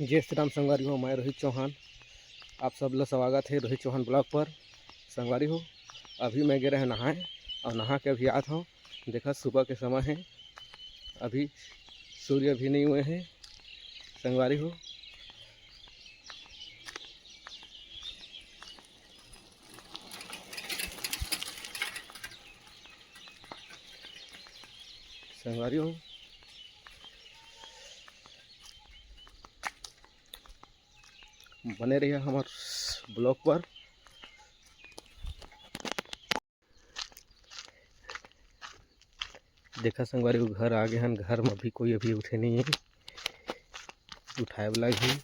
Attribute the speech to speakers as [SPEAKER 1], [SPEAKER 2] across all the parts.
[SPEAKER 1] जय श्री राम संगवारी हो। मैं रोहित चौहान, आप सब लोग स्वागत है रोहित चौहान ब्लॉग पर। संगवारी हो, अभी मैं गए रहे नहाए और नहा के अभी आता हूँ। देखा सुबह के समय है, अभी सूर्य भी नहीं हुए हैं। संगवारी हो, संगवारी हो, बने रहिए हमारे ब्लॉग पर। देखा संगवारी हो, घर आ गए हैं। घर में भी कोई अभी उठे नहीं है, उठाए वाला भी।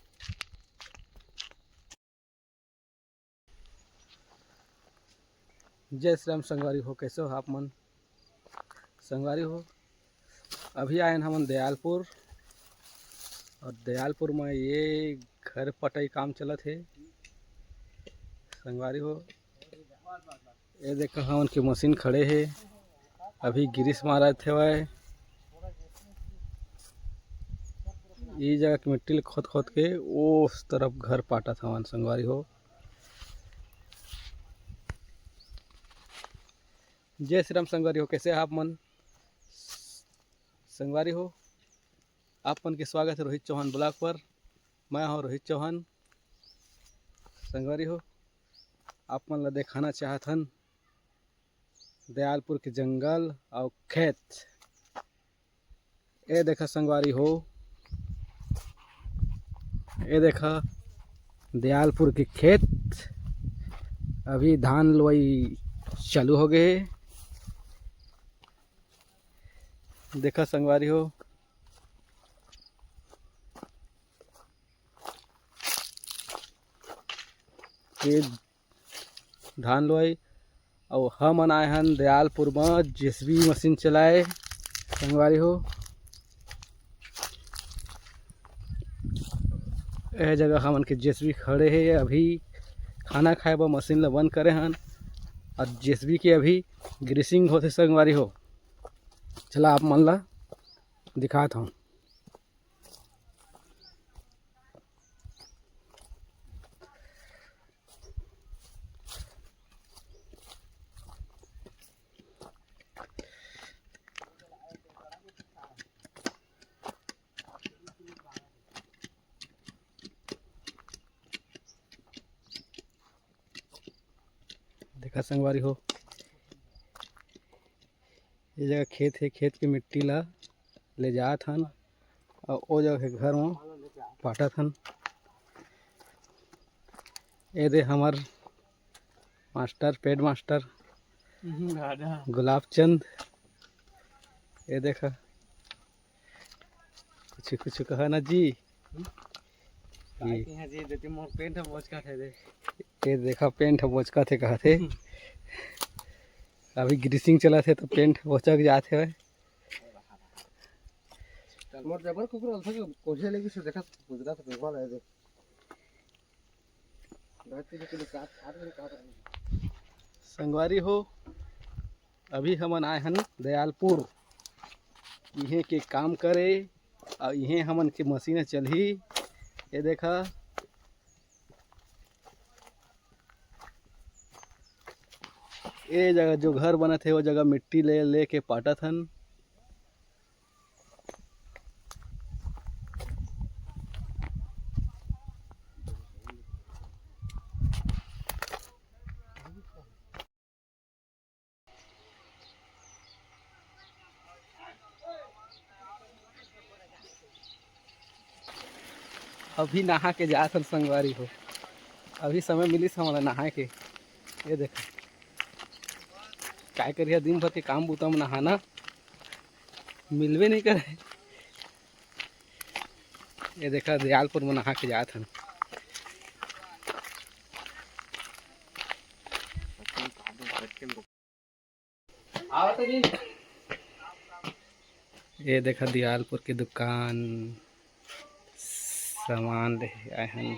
[SPEAKER 1] जय श्री राम संगवारी हो, कैसे हो आप मन? संगवारी हो, अभी आए हम दयालपुर, और दयालपुर में ये घर पटाई काम चलत है। संगवारी हो, ये देखो हम उनकी मशीन खड़े है, अभी गिरीस मारा थे। वह ये जगह की मिट्टी खोद खोद के उस तरफ घर पाटा था। संगवारी हो, जय श्री राम संगवारी हो, कैसे आप मन? संगवारी हो, आप मन के स्वागत है रोहित चौहान ब्लॉग पर। मैं हूँ रोहित चौहान। संगवारी हो, आप मन ला दिखाना चाहत हन दयालपुर के जंगल और खेत। ये देखा संगवारी हो, ये देखा दयालपुर के खेत। अभी धान लुआई चालू हो गए। देखा संगवारी हो, ये धान लुआई और हम आए हन दयालपुर में जेसीबी मशीन चलाए। संगवारी हो, यह जगह हमन के जेसीबी खड़े है। अभी खाना खाए बर मशीन ला बंद करे हन और जेसीबी के अभी ग्रीसिंग होते। संगवारी हो, चला आप मन ला दिखाता हूँ। देखा संगवारी हो, ये जगह खेत है। खेत की मिट्टी ला ले जात हन और वो जगह के घर में पाटत हन। ये दे हमार master, paid master Gulab Chand. ये देखा कुछ कुछ कहा ना जी। ये देखा पेंट बोचका थे कहा थे। अभी ग्रीसिंग चला थे तो पेंट बोचक जाते हुए। संगवारी हो, अभी हमन आए हन दयालपुर, इहे के काम करे और इहे हमन के मशीन चलही। ये देखा ये जगह जो घर बना थे वो जगह मिट्टी ले ले के पाटत हन। अभी नहा के जात हन संगवारी हो, अभी समय मिलिस हमारा नहाए के। ये देखा काय करिए, दिन भर के काम बूता में नहाना मिलवे नहीं करे। ये देखा दयालपुर में नहा के जात हन। ये देखा दयालपुर की दुकान, सामान ले आए हन।